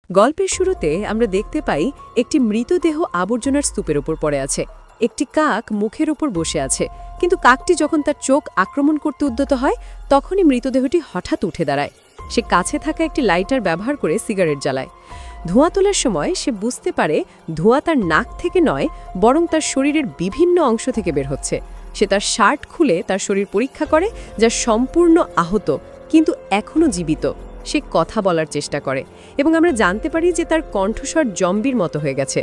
গল্পের শুরুতে আমরা দেখতে পাই একটি মৃতদেহ আবর্জনার স্তূপের উপর পড়ে আছে। একটি কাক মুখের উপর বসে আছে, কিন্তু কাকটি যখন তার চোখ আক্রমণ করতে উদ্যত হয় তখনই মৃতদেহটি হঠাৎ উঠে দাঁড়ায়। সে কাছে থাকা একটি লাইটার ব্যবহার করে সিগারেট জ্বালায়। ধোঁয়া তোলার সময় সে বুঝতে পারে ধোঁয়া তার নাক থেকে নয়, বরং তার শরীরের বিভিন্ন অংশ থেকে বের হচ্ছে। সে তার শার্ট খুলে তার শরীর পরীক্ষা করে, যা সম্পূর্ণ আহত কিন্তু এখনও জীবিত। সে কথা বলার চেষ্টা করে এবং আমরা জানতে পারি যে তার কণ্ঠস্বর জম্বির মতো হয়ে গেছে।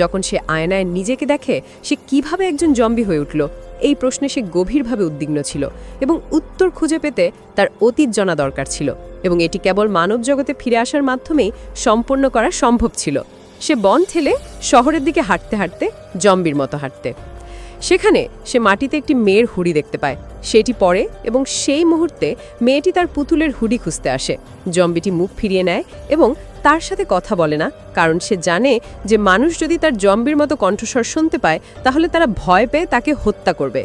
যখন সে আয়নায় নিজেকে দেখে সে কিভাবে একজন জম্বি হয়ে উঠল, এই প্রশ্নে সে গভীরভাবে উদ্বিগ্ন ছিল এবং উত্তর খুঁজে পেতে তার অতীত জানা দরকার ছিল, এবং এটি কেবল মানব জগতে ফিরে আসার মাধ্যমেই সম্পন্ন করা সম্ভব ছিল। সে বন ঠেলে শহরের দিকে হাঁটতে হাঁটতে জম্বির মতো হাঁটতে সেখানে সে মাটিতে একটি মেয়ের হুডি দেখতে পায়। সেটি পরে এবং সেই মুহূর্তে মেয়েটি তার পুতুলের হুডি খুঁজতে আসে। জম্বিটি মুখ ফিরিয়ে নেয় এবং তার সাথে কথা বলে না, কারণ সে জানে যে মানুষ যদি তার জম্বির মতো কণ্ঠস্বর শুনতে পায় তাহলে তারা ভয় পেয়ে তাকে হত্যা করবে।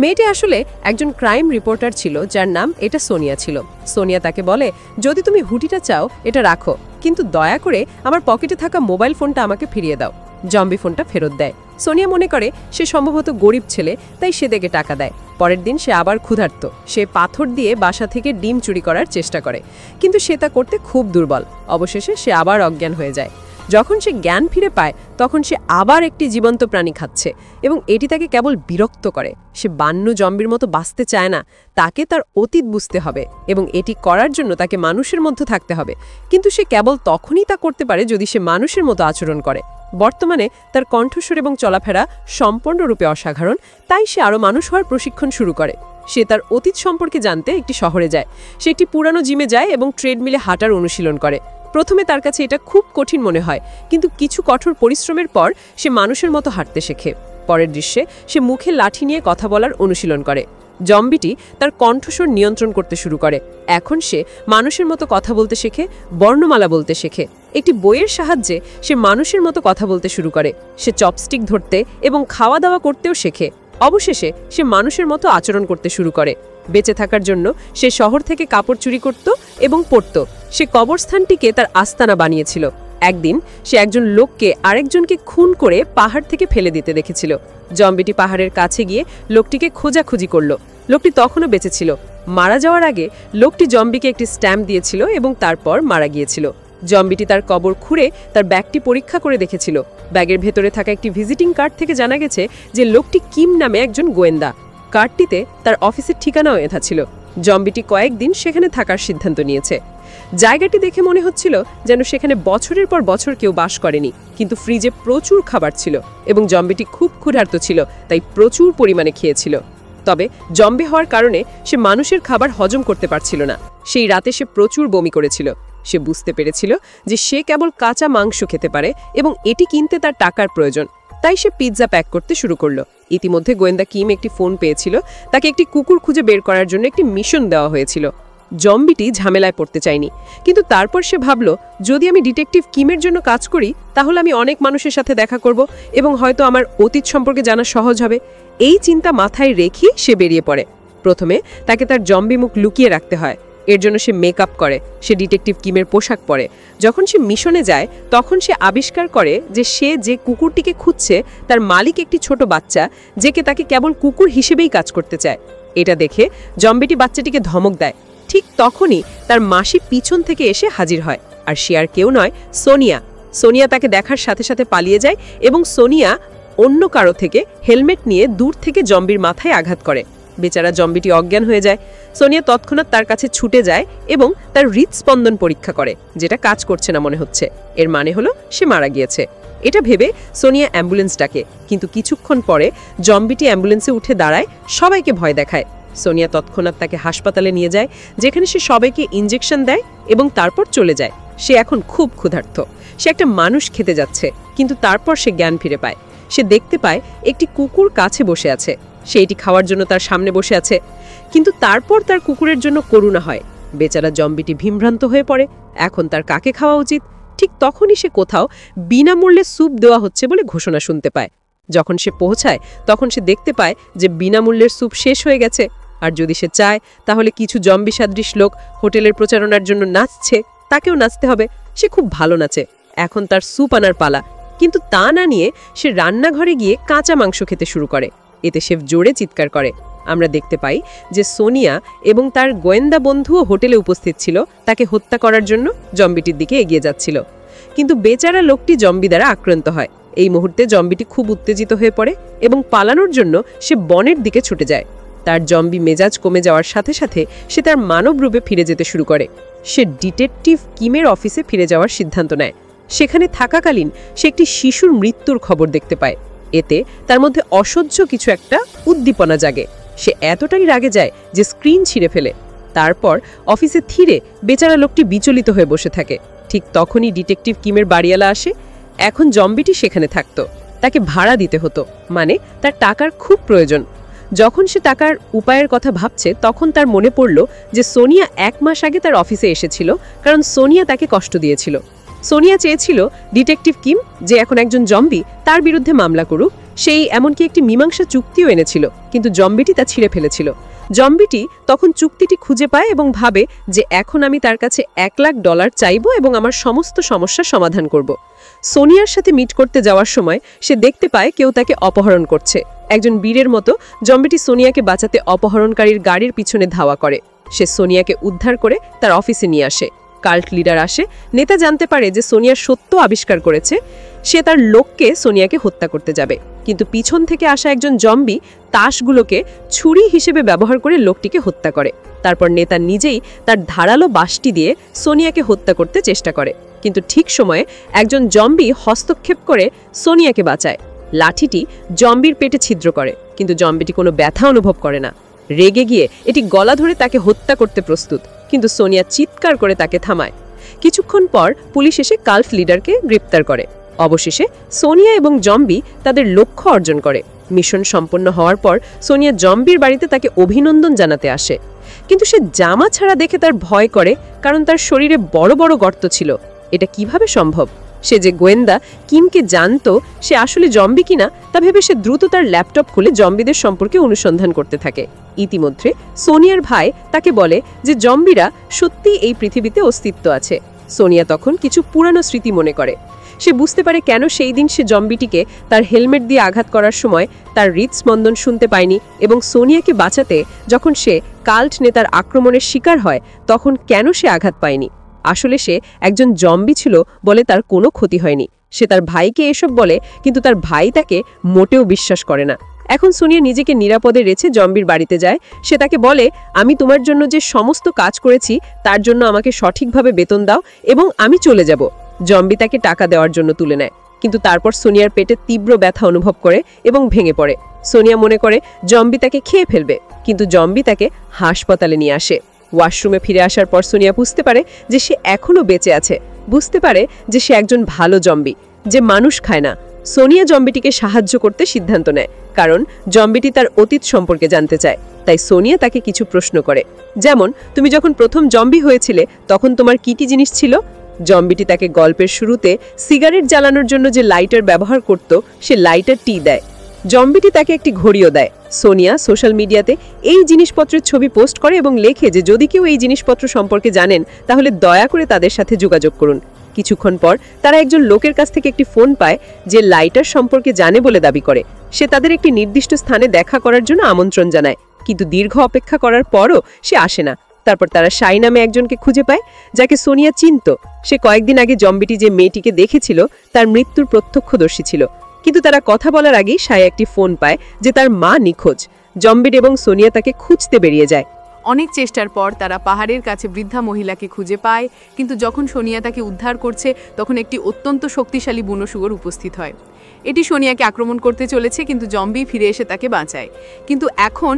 মেয়েটি আসলে একজন ক্রাইম রিপোর্টার ছিল, যার নাম এটা সোনিয়া ছিল। সোনিয়া তাকে বলে, যদি তুমি হুডিটা চাও এটা রাখো, কিন্তু দয়া করে আমার পকেটে থাকা মোবাইল ফোনটা আমাকে ফিরিয়ে দাও। জম্বি ফোনটা ফেরত দেয়। সোনিয়া মনে করে সে সম্ভবত গরিব ছেলে, তাই সে দেখে টাকা দেয়। পরের দিন সে আবার ক্ষুধার্ত। সে পাথর দিয়ে বাসা থেকে ডিম চুরি করার চেষ্টা করে, কিন্তু সে তা করতে খুব দুর্বল। অবশেষে সে আবার অজ্ঞান হয়ে যায়। যখন সে জ্ঞান ফিরে পায় তখন সে আবার একটি জীবন্ত প্রাণী খাচ্ছে এবং এটি তাকে কেবল বিরক্ত করে। সে বান্নু জম্বির মতো বাঁচতে চায় না, তাকে তার অতীত বুঝতে হবে এবং এটি করার জন্য তাকে মানুষের মধ্যে থাকতে হবে। কিন্তু সে কেবল তখনই তা করতে পারে যদি সে মানুষের মতো আচরণ করে। বর্তমানে তার কণ্ঠস্বর এবং চলাফেরা সম্পূর্ণরূপে অসাধারণ, তাই সে আরও মানুষ হওয়ার প্রশিক্ষণ শুরু করে। সে তার অতীত সম্পর্কে জানতে একটি শহরে যায়। সে একটি পুরানো জিমে যায় এবং ট্রেডমিলে হাঁটার অনুশীলন করে। প্রথমে তার কাছে এটা খুব কঠিন মনে হয়, কিন্তু কিছু কঠোর পরিশ্রমের পর সে মানুষের মতো হাঁটতে শেখে। পরের দৃশ্যে সে মুখে লাঠি নিয়ে কথা বলার অনুশীলন করে। জম্বিটি তার কণ্ঠস্বর নিয়ন্ত্রণ করতে শুরু করে। এখন সে মানুষের মতো কথা বলতে শেখে, বর্ণমালা বলতে শেখে। একটি বইয়ের সাহায্যে সে মানুষের মতো কথা বলতে শুরু করে। সে চপস্টিক ধরতে এবং খাওয়া দাওয়া করতেও শেখে। অবশেষে সে মানুষের মতো আচরণ করতে শুরু করে। বেঁচে থাকার জন্য সে শহর থেকে কাপড় চুরি করত এবং পড়ত। সে কবরস্থানটিকে তার আস্তানা বানিয়েছিল। একদিন সে একজন লোককে আরেকজনকে খুন করে পাহাড় থেকে ফেলে দিতে দেখেছিল। জম্বিটি পাহাড়ের কাছে গিয়ে লোকটিকে খোঁজাখুঁজি করল। লোকটি তখনও বেঁচে ছিল। মারা যাওয়ার আগে লোকটি জম্বিকে একটি স্ট্যাম্প দিয়েছিল এবং তারপর মারা গিয়েছিল। জম্বিটি তার কবর খুঁড়ে তার ব্যাগটি পরীক্ষা করে দেখেছিল। ব্যাগের ভেতরে থাকা একটি ভিজিটিং কার্ড থেকে জানা গেছে যে লোকটি কিম নামে একজন গোয়েন্দা। কার্ডটিতে তার অফিসের ঠিকানাও লেখা ছিল। জম্বিটি কয়েকদিন সেখানে থাকার সিদ্ধান্ত নিয়েছে। জায়গাটি দেখে মনে হচ্ছিল যেন সেখানে বছরের পর বছর কেউ বাস করেনি, কিন্তু ফ্রিজে প্রচুর খাবার ছিল এবং জম্বিটি খুব ক্ষুধার্ত ছিল, তাই প্রচুর পরিমাণে খেয়েছিল। তবে জম্বি হওয়ার কারণে সে মানুষের খাবার হজম করতে পারছিল না। সেই রাতে সে প্রচুর বমি করেছিল। সে বুঝতে পেরেছিল যে সে কেবল কাঁচা মাংস খেতে পারে এবং এটি কিনতে তার টাকার প্রয়োজন, তাই সে পিৎজা প্যাক করতে শুরু করলো। ইতিমধ্যে গোয়েন্দা কিম একটি ফোন পেয়েছিল। তাকে একটি কুকুর খুঁজে বের করার জন্য একটি মিশন দেওয়া হয়েছিল। জম্বিটি ঝামেলায় পড়তে চায়নি, কিন্তু তারপর সে ভাবল, যদি আমি ডিটেকটিভ কিমের জন্য কাজ করি তাহলে আমি অনেক মানুষের সাথে দেখা করব এবং হয়তো আমার অতীত সম্পর্কে জানা সহজ হবে। এই চিন্তা মাথায় রেখে সে বেরিয়ে পড়ে। প্রথমে তাকে তার জম্বি মুখ লুকিয়ে রাখতে হয়। এর জন্য সে মেকআপ করে। সে ডিটেকটিভ কিমের পোশাক পরে। যখন সে মিশনে যায় তখন সে আবিষ্কার করে যে সে যে কুকুরটিকে খুঁজছে তার মালিক একটি ছোট বাচ্চা, যে তাকে কেবল কুকুর হিসেবেই কাজ করতে চায়। এটা দেখে জম্বিটি বাচ্চাটিকে ধমক দেয়। ঠিক তখনই তার মাসি পিছন থেকে এসে হাজির হয়, আর সে আর কেউ নয়, সোনিয়া। সোনিয়া তাকে দেখার সাথে সাথে পালিয়ে যায় এবং সোনিয়া অন্য কারো থেকে হেলমেট নিয়ে দূর থেকে জম্বির মাথায় আঘাত করে। বেচারা জম্বিটি অজ্ঞান হয়ে যায়। সোনিয়া তৎক্ষণাৎ তার কাছে ছুটে যায় এবং তার হৃদস্পন্দন পরীক্ষা করে, যেটা কাজ করছে না মনে হচ্ছে। এর মানে হলো সে মারা গিয়েছে। এটা ভেবে সোনিয়া অ্যাম্বুলেন্স ডাকে, কিন্তু কিছুক্ষণ পরে জম্বিটি অ্যাম্বুলেন্সে উঠে দাঁড়ায়, সবাইকে ভয় দেখায়। সোনিয়া তৎক্ষণাৎ তাকে হাসপাতালে নিয়ে যায়, যেখানে সে সবাইকে ইনজেকশন দেয় এবং তারপর চলে যায়। সে এখন খুব ক্ষুধার্ত। সে একটা মানুষ খেতে যাচ্ছে, কিন্তু তারপর সে জ্ঞান ফিরে পায়। সে দেখতে পায় একটি কুকুর কাছে বসে আছে। সে এটি খাওয়ার জন্য তার সামনে বসে আছে, কিন্তু তারপর তার কুকুরের জন্য করুণা হয়। বেচারা জম্বিটি বিভ্রান্ত হয়ে পড়ে। এখন তার কাকে খাওয়া উচিত? ঠিক তখনই সে কোথাও বিনামূল্যে স্যুপ দেওয়া হচ্ছে বলে ঘোষণা শুনতে পায়। যখন সে পৌঁছায় তখন সে দেখতে পায় যে বিনামূল্যের স্যুপ শেষ হয়ে গেছে। আর যদি সে চায় তাহলে কিছু জম্বি সাদৃশ লোক হোটেলের প্রচারণার জন্য নাচছে, তাকেও নাচতে হবে। সে খুব ভালো নাচে, এখন তার স্যুপ আনার পালা। কিন্তু তা না নিয়ে সে রান্নাঘরে গিয়ে কাঁচা মাংস খেতে শুরু করে। এতে শেফ জোরে চিৎকার করে। আমরা দেখতে পাই যে সোনিয়া এবং তার গোয়েন্দা বন্ধুও হোটেলে উপস্থিত ছিল, তাকে হত্যা করার জন্য জম্বিটির দিকে এগিয়ে যাচ্ছিল। কিন্তু বেচারা লোকটি জম্বি দ্বারা আক্রান্ত হয়। এই মুহূর্তে জম্বিটি খুব উত্তেজিত হয়ে পড়ে এবং পালানোর জন্য সে বনের দিকে ছুটে যায়। তার জম্বি মেজাজ কমে যাওয়ার সাথে সাথে সে তার মানব রূপে ফিরে যেতে শুরু করে। সে ডিটেকটিভ কিমের অফিসে ফিরে যাওয়ার সিদ্ধান্ত নেয়। সেখানে থাকাকালীন সে একটি শিশুর মৃত্যুর খবর দেখতে পায়। এতে তার মধ্যে অসহ্য কিছু একটা উদ্দীপনা জাগে। সে এতটাই রাগে যায় যে স্ক্রিন ছিঁড়ে ফেলে। তারপর অফিসে থিরে বেচারা লোকটি বিচলিত হয়ে বসে থাকে। ঠিক তখনই ডিটেকটিভ কিমের বাড়িওয়ালা আসে। এখন জম্বিটি সেখানে থাকতো, তাকে ভাড়া দিতে হতো, মানে তার টাকার খুব প্রয়োজন। যখন সে টাকার উপায়ের কথা ভাবছে তখন তার মনে পড়ল যে সোনিয়া 1 মাস আগে তার অফিসে এসেছিল, কারণ সোনিয়া তাকে কষ্ট দিয়েছিল। সোনিয়া চেয়েছিল ডিটেকটিভ কিম, যে এখন একজন জম্বি, তার বিরুদ্ধে মামলা করুক। সেই এমনকি একটি মীমাংসা চুক্তিও এনেছিল, কিন্তু জম্বিটি তা ছিঁড়ে ফেলেছিল। জম্বিটি তখন চুক্তিটি খুঁজে পায় এবং ভাবে যে এখন আমি তার কাছে $1,00,000 চাইব এবং আমার সমস্ত সমস্যার সমাধান করব। সোনিয়ার সাথে মিট করতে যাওয়ার সময় সে দেখতে পায় কেউ তাকে অপহরণ করছে। একজন বীরের মতো জম্বিটি সোনিয়াকে বাঁচাতে অপহরণকারীর গাড়ির পিছনে ধাওয়া করে। সে সোনিয়াকে উদ্ধার করে তার অফিসে নিয়ে আসে। কাল্ট লিডার আসে। নেতা জানতে পারে যে সোনিয়া সত্য আবিষ্কার করেছে। সে তার লোককে সোনিয়াকে হত্যা করতে যাবে, কিন্তু পিছন থেকে আসা একজন জম্বি তাসগুলোকে ছুরি হিসেবে ব্যবহার করে লোকটিকে হত্যা করে। তারপর নেতা নিজেই তার ধারালো বাঁশটি দিয়ে সোনিয়াকে হত্যা করতে চেষ্টা করে, কিন্তু ঠিক সময়ে একজন জম্বি হস্তক্ষেপ করে সোনিয়াকে বাঁচায়। লাঠিটি জম্বির পেটে ছিদ্র করে, কিন্তু জম্বিটি কোনো ব্যথা অনুভব করে না। রেগে গিয়ে এটি গলা ধরে তাকে হত্যা করতে প্রস্তুত, কিন্তু সোনিয়া চিৎকার করে তাকে থামায়। কিছুক্ষণ পর পুলিশ এসে কাল্ট লিডারকে গ্রেপ্তার করে। অবশেষে সোনিয়া এবং জম্বি তাদের লক্ষ্য অর্জন করে। মিশন সম্পন্ন হওয়ার পর সোনিয়া জম্বির বাড়িতে তাকে অভিনন্দন জানাতে আসে, কিন্তু সে জামা ছাড়া দেখে তার ভয় করে, কারণ তার শরীরে বড় বড় গর্ত ছিল। এটা কিভাবে সম্ভব? সে যে গোয়েন্দা কিমকে জানতো সে আসলে জম্বি কিনা তা ভেবে সে দ্রুত তার ল্যাপটপ খুলে জম্বিদের সম্পর্কে অনুসন্ধান করতে থাকে। ইতিমধ্যে সোনিয়ার ভাই তাকে বলে যে জম্বিরা সত্যি এই পৃথিবীতে অস্তিত্ব আছে। সোনিয়া তখন কিছু পুরানো স্মৃতি মনে করে। সে বুঝতে পারে কেন সেই দিন সে জম্বিটিকে তার হেলমেট দিয়ে আঘাত করার সময় তার হৃদস্পন্দন শুনতে পায়নি, এবং সোনিয়াকে বাঁচাতে যখন সে কাল্ট নেতার আক্রমণের শিকার হয় তখন কেন সে আঘাত পায়নি। আসলে সে একজন জম্বি ছিল বলে তার কোনো ক্ষতি হয়নি। সে তার ভাইকে এসব বলে, কিন্তু তার ভাই তাকে মোটেও বিশ্বাস করে না। এখন সোনিয়া নিজেকে নিরাপদে রেখে জম্বির বাড়িতে যায়। সে তাকে বলে, আমি তোমার জন্য যে সমস্ত কাজ করেছি তার জন্য আমাকে সঠিকভাবে বেতন দাও এবং আমি চলে যাব। জম্বি তাকে টাকা দেওয়ার জন্য তুলে নেয়, কিন্তু তারপর সোনিয়ার পেটে তীব্র ব্যথা অনুভব করে এবং ভেঙে পড়ে। সোনিয়া মনে করে জম্বি তাকে খেয়ে ফেলবে, কিন্তু জম্বি তাকে হাসপাতালে নিয়ে আসে। ওয়াশরুমে ফিরে আসার পর সোনিয়া বুঝতে পারে যে সে এখনও বেঁচে আছে। বুঝতে পারে যে সে একজন ভালো জম্বি, যে মানুষ খায় না। সোনিয়া জম্বিটিকে সাহায্য করতে সিদ্ধান্ত নেয়, কারণ জম্বিটি তার অতীত সম্পর্কে জানতে চায়। তাই সোনিয়া তাকে কিছু প্রশ্ন করে, যেমন, তুমি যখন প্রথম জম্বি হয়েছিলে তখন তোমার কি কি জিনিস ছিল? জম্বিটি তাকে গল্পের শুরুতে সিগারেট জ্বালানোর জন্য যে লাইটার ব্যবহার করত সে লাইটারটি দেয়। জম্বিটি তাকে একটি ঘড়িও দেয়। সোনিয়া সোশ্যাল মিডিয়াতে এই জিনিসপত্রের ছবি পোস্ট করে এবং লেখে যে যদি কেউ এই জিনিসপত্র সম্পর্কে জানেন তাহলে দয়া করে তাদের সাথে যোগাযোগ করুন। কিছুক্ষণ পর তারা একজন লোকের কাছ থেকে একটি ফোন পায় যে লাইটার সম্পর্কে জানে বলে দাবি করে। সে তাদের একটি নির্দিষ্ট স্থানে দেখা করার জন্য আমন্ত্রণ জানায়, কিন্তু দীর্ঘ অপেক্ষা করার পরও সে আসে না। তারপর তারা শাই নামে একজনকে খুঁজে পায়, যাকে সোনিয়া চিনত। সে কয়েকদিন আগে জম্বিটি যে মেয়েটিকে দেখেছিল তার মৃত্যুর প্রত্যক্ষদর্শী ছিল। কিন্তু তারা কথা বলার আগেই শাই একটি ফোন পায় যে তার মা নিখোঁজ। জম্বিটি এবং সোনিয়া তাকে খুঁজতে বেরিয়ে যায়। অনেক চেষ্টার পর তারা পাহাড়ের কাছে বৃদ্ধা মহিলাকে খুঁজে পায়, কিন্তু যখন সোনিয়া তাকে উদ্ধার করছে তখন একটি অত্যন্ত শক্তিশালী বুনো শুয়োর উপস্থিত হয়। এটি সোনিয়াকে আক্রমণ করতে চলেছে, কিন্তু জম্বি ফিরে এসে তাকে বাঁচায়। কিন্তু এখন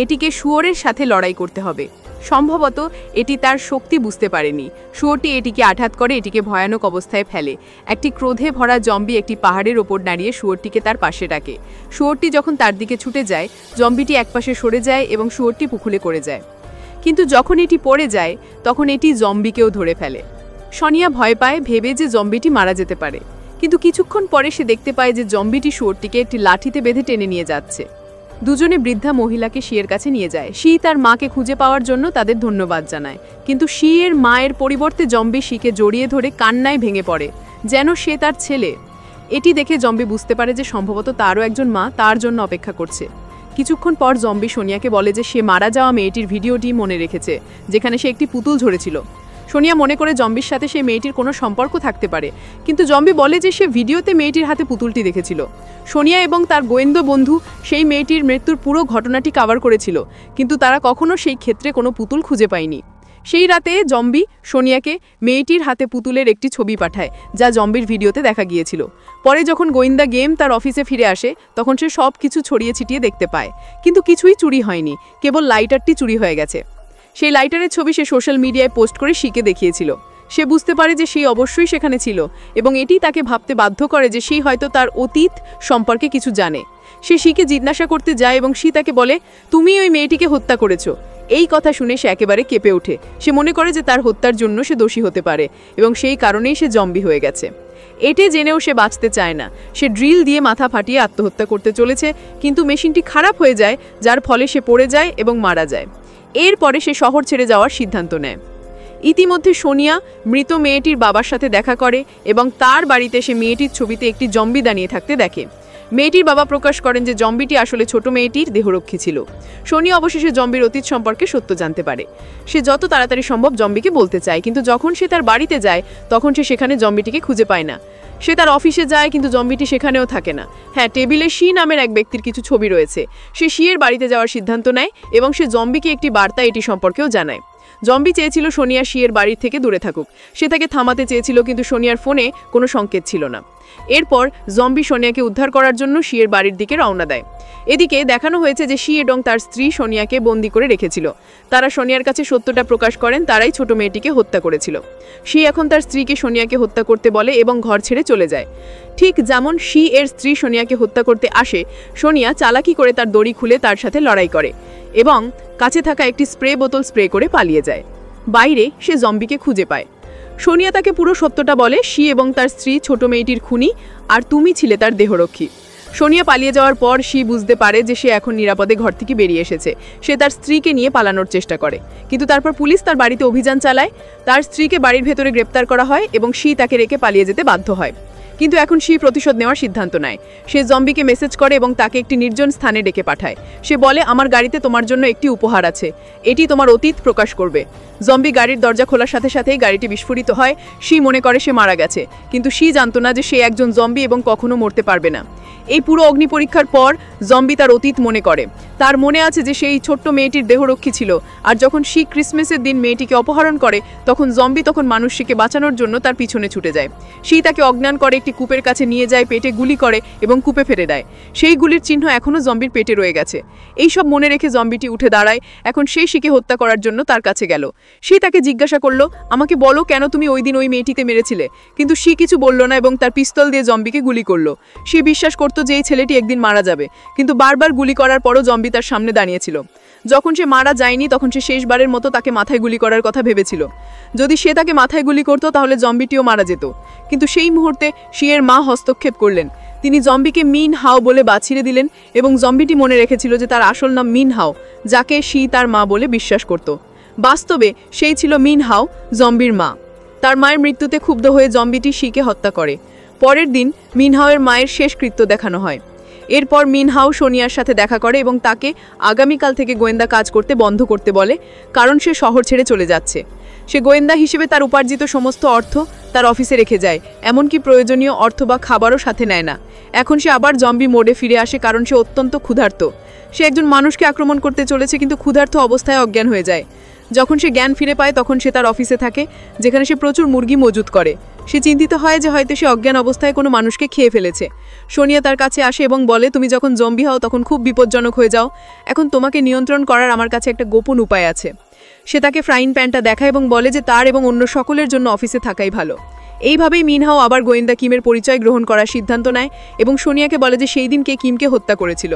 এটিকে শুয়োরের সাথে লড়াই করতে হবে। সম্ভবত এটি তার শক্তি বুঝতে পারেনি। শুয়োরটি এটিকে আঘাত করে, এটিকে ভয়ানক অবস্থায় ফেলে। একটি ক্রোধে ভরা জম্বি একটি পাহাড়ের ওপর দাঁড়িয়ে শুয়োরটিকে তার পাশে ডাকে। শুয়োরটি যখন তার দিকে ছুটে যায়, জম্বিটি একপাশে সরে যায় এবং শুয়োরটি পুকুরে করে যায়। কিন্তু যখন এটি পড়ে যায় তখন এটি জম্বিকেও ধরে ফেলে। সোনিয়া ভয় পায়, ভেবে যে জম্বিটি মারা যেতে পারে। কিন্তু কিছুক্ষণ পরে সে দেখতে পায় যে জম্বিটি শুয়োরটিকে একটি লাঠিতে বেঁধে টেনে নিয়ে যাচ্ছে। দুজনে বৃদ্ধা মহিলাকে শিয়ের কাছে নিয়ে যায়। শি তার মাকে খুঁজে পাওয়ার জন্য তাদের ধন্যবাদ জানায়, কিন্তু শিয়ের মায়ের পরিবর্তে জম্বি শিকে জড়িয়ে ধরে কান্নায় ভেঙে পড়ে, যেন সে তার ছেলে। এটি দেখে জম্বি বুঝতে পারে যে সম্ভবত তারও একজন মা তার জন্য অপেক্ষা করছে। কিছুক্ষণ পর জম্বি সোনিয়াকে বলে যে সে মারা যাওয়া মেয়েটির ভিডিওটি মনে রেখেছে, যেখানে সে একটি পুতুল ঝরেছিল। সোনিয়া মনে করে জম্বির সাথে সেই মেয়েটির কোনো সম্পর্ক থাকতে পারে, কিন্তু জম্বি বলে যে সে ভিডিওতে মেয়েটির হাতে পুতুলটি দেখেছিল। সোনিয়া এবং তার গোয়েন্দা বন্ধু সেই মেয়েটির মৃত্যুর পুরো ঘটনাটি কভার করেছিল, কিন্তু তারা কখনো সেই ক্ষেত্রে কোনো পুতুল খুঁজে পায়নি। সেই রাতে জম্বি সোনিয়াকে মেয়েটির হাতে পুতুলের একটি ছবি পাঠায়, যা জম্বির ভিডিওতে দেখা গিয়েছিল। পরে যখন গোয়েন্দা গেম তার অফিসে ফিরে আসে, তখন সে সব কিছু ছড়িয়ে ছিটিয়ে দেখতে পায়, কিন্তু কিছুই চুরি হয়নি, কেবল লাইটারটি চুরি হয়ে গেছে। সেই লাইটারের ছবি সে সোশ্যাল মিডিয়ায় পোস্ট করে শিকে দেখিয়েছিল। সে বুঝতে পারে যে সেই অবশ্যই সেখানে ছিল, এবং এটি তাকে ভাবতে বাধ্য করে যে সেই হয়তো তার অতীত সম্পর্কে কিছু জানে। সে শিকে জিজ্ঞাসা করতে যায় এবং শি তাকে বলে, তুমি ওই মেয়েটিকে হত্যা করেছো। এই কথা শুনে সে একেবারে কেঁপে ওঠে। সে মনে করে যে তার হত্যার জন্য সে দোষী হতে পারে, এবং সেই কারণেই সে জম্বি হয়ে গেছে। এটি জেনেও সে বাঁচতে চায় না। সে ড্রিল দিয়ে মাথা ফাটিয়ে আত্মহত্যা করতে চলেছে, কিন্তু মেশিনটি খারাপ হয়ে যায়, যার ফলে সে পড়ে যায় এবং মারা যায়। এরপরে সে শহর ছেড়ে যাওয়ার সিদ্ধান্ত নেয়। ইতিমধ্যে সোনিয়া মৃত মেয়েটির বাবার সাথে দেখা করে এবং তার বাড়িতে সে মেয়েটির ছবিতে একটি জম্বি দাঁড়িয়ে থাকতে দেখে। মেয়েটির বাবা প্রকাশ করেন যে জম্বিটি আসলে ছোট মেয়েটির দেহরক্ষী ছিল। সোনিয়া অবশেষে জম্বির অতীত সম্পর্কে সত্য জানতে পারে। সে যত তাড়াতাড়ি সম্ভব জম্বিকে বলতে চায়, কিন্তু যখন সে তার বাড়িতে যায় তখন সে সেখানে জম্বিটিকে খুঁজে পায় না। সে তার অফিসে যায়, কিন্তু জম্বিটি সেখানেও থাকে না। হ্যাঁ, টেবিলে শি নামের এক ব্যক্তির কিছু ছবি রয়েছে। সে শিয়ের বাড়িতে যাওয়ার সিদ্ধান্ত নেয় এবং সে জম্বিকে একটি বার্তা এটি সম্পর্কেও জানায়। জম্বি চেয়েছিল সোনিয়া শিয়ের বাড়ির থেকে দূরে থাকুক। সে তাকে থামাতে চেয়েছিল, কিন্তু সোনিয়ার ফোনে কোনো সংকেত ছিল না। এরপর জম্বি সোনিয়াকে উদ্ধার করার জন্য শিয়ের বাড়ির দিকে রওনা দেয়। এদিকে দেখানো হয়েছে যে শি এবং তার স্ত্রী সোনিয়াকে বন্দি করে রেখেছিল। তারা সোনিয়ার কাছে সত্যটা প্রকাশ করেন, তারাই ছোট মেয়েটিকে হত্যা করেছিল। শি এখন তার স্ত্রীকে সোনিয়াকে হত্যা করতে বলে এবং ঘর ছেড়ে চলে যায়। ঠিক যেমন শি এর স্ত্রী সোনিয়াকে হত্যা করতে আসে, সোনিয়া চালাকি করে তার দড়ি খুলে তার সাথে লড়াই করে এবং কাছে থাকা একটি স্প্রে বোতল স্প্রে করে পালিয়ে যায়। বাইরে সে জম্বিকে খুঁজে পায়। সোনিয়া তাকে পুরো সত্যটা বলে, শি এবং তার স্ত্রী ছোট মেয়েটির খুনি, আর তুমি ছিলে তার দেহরক্ষী। সোনিয়া পালিয়ে যাওয়ার পর শি বুঝতে পারে যে সে এখন নিরাপদে ঘর থেকে বেরিয়ে এসেছে। সে তার স্ত্রীকে নিয়ে পালানোর চেষ্টা করে, কিন্তু তারপর পুলিশ তার বাড়িতে অভিযান চালায়। তার স্ত্রীকে বাড়ির ভেতরে গ্রেপ্তার করা হয় এবং শি তাকে রেখে পালিয়ে যেতে বাধ্য হয়। কিন্তু এখন শি প্রতিশোধ নেওয়ার সিদ্ধান্ত নেয়। সে জম্বিকে মেসেজ করে এবং তাকে একটি নির্জন স্থানে ডেকে পাঠায়। সে বলে, আমার গাড়িতে তোমার জন্য একটি উপহার আছে, এটি তোমার অতীত প্রকাশ করবে। জম্বি গাড়ির দরজা খোলার সাথে সাথেই গাড়িটি বিস্ফোরিত হয়। শি মনে করে সে মারা গেছে, কিন্তু শি জানতো না যে সে একজন জম্বি এবং কখনো মরতে পারবে না। এই পুরো অগ্নি পরীক্ষার পর জম্বি তার অতীত মনে করে। তার মনে আছে যে সেই ছোট্ট মেয়েটির দেহরক্ষী ছিল, আর যখন শি ক্রিসমাসের দিন মেয়েটিকে অপহরণ করে তখন জম্বি তখন মানুষকে বাঁচানোর জন্য তার পিছনে ছুটে যায়। শি তাকে অজ্ঞান করে একটি কূপের কাছে নিয়ে যায়, পেটে গুলি করে এবং কূপে ফেলে দেয়। সেই গুলির চিহ্ন এখনও জম্বির পেটে রয়ে গেছে। এইসব মনে রেখে জম্বিটি উঠে দাঁড়ায়। এখন সেই শিকে হত্যা করার জন্য তার কাছে গেল। শি তাকে জিজ্ঞাসা করলো, আমাকে বলো কেন তুমি ওই দিন ওই মেয়েটিকে মেরেছিলে। কিন্তু শি কিছু বলল না এবং তার পিস্তল দিয়ে জম্বিকে গুলি করলো। শি বিশ্বাস করতো যে এই ছেলেটি একদিন মারা যাবে, কিন্তু বারবার গুলি করার পরও জম্বি তার সামনে দাঁড়িয়েছিল। যখন সে মারা যায়নি তখন সে শেষবারের মতো তাকে মাথায় গুলি করার কথা ভেবেছিল। যদি সে তাকে মাথায় গুলি করতো তাহলে জম্বিটিও মারা যেত। কিন্তু সেই মুহূর্তে শিয়ের মা হস্তক্ষেপ করলেন। তিনি জম্বিকে মিন হাও বলে বাছিয়ে দিলেন এবং জম্বিটি মনে রেখেছিল যে তার আসল নাম মিন হাও, যাকে শি তার মা বলে বিশ্বাস করত। বাস্তবে সেই ছিল মিন হাও, জম্বির মা। তার মায়ের মৃত্যুতে ক্ষুব্ধ হয়ে জম্বিটি শিকে হত্যা করে। পরের দিন মিনহাওয়ের মায়ের শেষ কৃত্য দেখানো হয়। এরপর মিনহাও সোনিয়ার সাথে দেখা করে এবং তাকে আগামীকাল থেকে গোয়েন্দা কাজ করতে বন্ধ করতে বলে, কারণ সে শহর ছেড়ে চলে যাচ্ছে। সে গোয়েন্দা হিসেবে তার উপার্জিত সমস্ত অর্থ তার অফিসে রেখে যায়, এমনকি প্রয়োজনীয় অর্থ বা খাবারও সাথে নেয় না। এখন সে আবার জম্বি মোডে ফিরে আসে, কারণ সে অত্যন্ত ক্ষুধার্ত। সে একজন মানুষকে আক্রমণ করতে চলেছে, কিন্তু ক্ষুধার্ত অবস্থায় অজ্ঞান হয়ে যায়। যখন সে জ্ঞান ফিরে পায় তখন সে তার অফিসে থাকে, যেখানে সে প্রচুর মুরগি মজুত করে। সে চিন্তিত হয় যে হয়তো সে অজ্ঞান অবস্থায় কোনো মানুষকে খেয়ে ফেলেছে। সোনিয়া তার কাছে আসে এবং বলে, তুমি যখন জম্বি হও তখন খুব বিপজ্জনক হয়ে যাও। এখন তোমাকে নিয়ন্ত্রণ করার আমার কাছে একটা গোপন উপায় আছে। সে তাকে ফ্রাইং প্যানটা দেখায় এবং বলে যে তার এবং অন্য সকলের জন্য অফিসে থাকাই ভালো। এইভাবেই মিনহাও আবার গোয়েন্দা কিমের পরিচয় গ্রহণ করার সিদ্ধান্ত নেয় এবং সোনিয়াকে বলে যে সেই দিন কে কিমকে হত্যা করেছিল।